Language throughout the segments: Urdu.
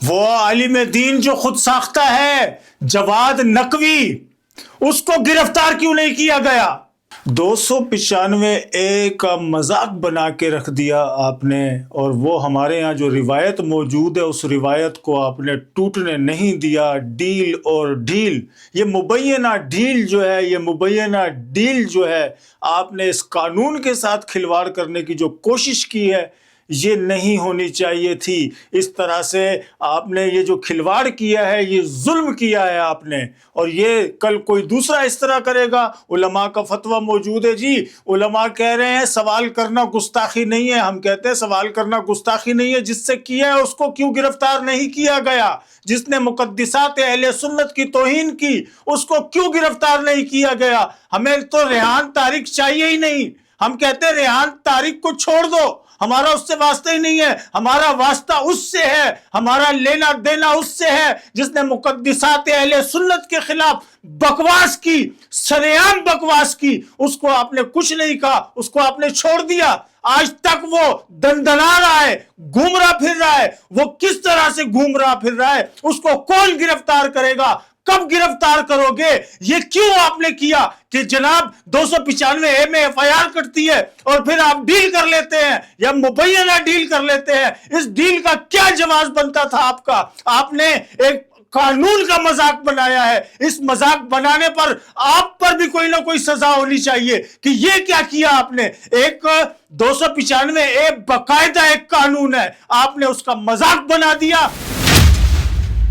وہ عالم دین جو خود ساختہ ہے جواد نقوی، اس کو گرفتار کیوں نہیں کیا گیا؟ 295 کا مذاق بنا کے رکھ دیا آپ نے، اور وہ ہمارے ہاں جو روایت موجود ہے اس روایت کو آپ نے ٹوٹنے نہیں دیا۔ ڈیل اور ڈھیل، یہ مبینہ ڈھیل جو ہے، یہ مبینہ ڈیل جو ہے، آپ نے اس قانون کے ساتھ کھلواڑ کرنے کی جو کوشش کی ہے یہ نہیں ہونی چاہیے تھی۔ اس طرح سے آپ نے یہ جو کھلواڑ کیا ہے، یہ ظلم کیا ہے آپ نے، اور یہ کل کوئی دوسرا اس طرح کرے گا۔ علماء کا فتویٰ موجود ہے جی، علماء کہہ رہے ہیں سوال کرنا گستاخی نہیں ہے۔ ہم کہتے ہیں سوال کرنا گستاخی نہیں ہے، جس سے کیا ہے اس کو کیوں گرفتار نہیں کیا گیا؟ جس نے مقدسات اہل سنت کی توہین کی اس کو کیوں گرفتار نہیں کیا گیا؟ ہمیں تو ریحان طارق چاہیے ہی نہیں۔ ہم کہتے ہیں ریحان طارق کو چھوڑ دو، ہمارا اس سے واسطہ ہی نہیں ہے، ہمارا واسطہ اس سے ہے، ہمارا لینا دینا اس سے ہے جس نے مقدسات اہل سنت کے خلاف بکواس کی، سرعام بکواس کی۔ اس کو آپ نے کچھ نہیں کہا، اس کو آپ نے چھوڑ دیا۔ آج تک وہ دندنا رہا ہے، گھوم رہا پھر رہا ہے۔ وہ کس طرح سے گھوم رہا پھر رہا ہے؟ اس کو کون گرفتار کرے گا؟ کب گرفتار کرو گے؟ یہ کیوں آپ نے کیا کہ جناب 295 میں ایف آئی آر کٹتی ہے اور پھر آپ ڈیل کر لیتے ہیں یا مبینہ ڈیل کر لیتے ہیں؟ اس ڈیل کا کیا جواز بنتا تھا آپ کا؟ آپ نے ایک قانون کا مذاق بنایا ہے۔ اس مذاق بنانے پر آپ پر بھی کوئی نہ کوئی سزا ہونی چاہیے کہ یہ کیا کیا آپ نے۔ ایک 295 باقاعدہ ایک قانون ہے، آپ نے اس کا مذاق بنا دیا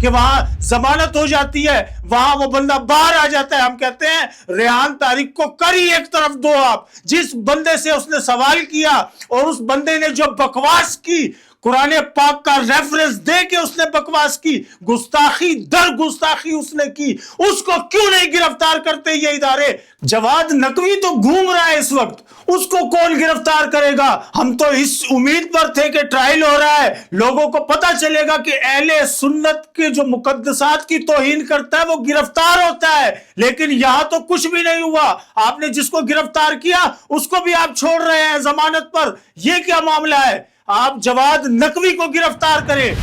کہ وہاں ضمانت ہو جاتی ہے، وہاں وہ بندہ باہر آ جاتا ہے۔ ہم کہتے ہیں ریحان طارق کو کر ہی ایک طرف دو آپ۔ جس بندے سے اس نے سوال کیا اور اس بندے نے جو بکواس کی، قرآن پاک کا ریفرنس دے کے اس نے بکواس کی، گستاخی در گستاخی اس نے کی، اس کو کیوں نہیں گرفتار کرتے یہ ادارے؟ جواد نقوی تو گھوم رہا ہے اس وقت، اس کو کون گرفتار کرے گا؟ ہم تو اس امید پر تھے کہ ٹرائل ہو رہا ہے، لوگوں کو پتہ چلے گا کہ اہل سنت کے جو مقدسات کی توہین کرتا ہے وہ گرفتار ہوتا ہے، لیکن یہاں تو کچھ بھی نہیں ہوا۔ آپ نے جس کو گرفتار کیا اس کو بھی آپ چھوڑ رہے ہیں ضمانت پر۔ یہ کیا معاملہ ہے؟ آپ جواد نقوی کو گرفتار کریں،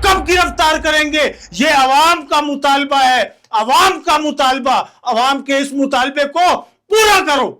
کب گرفتار کریں گے؟ یہ عوام کا مطالبہ ہے، عوام کا مطالبہ۔ عوام کے اس مطالبے کو پورا کرو۔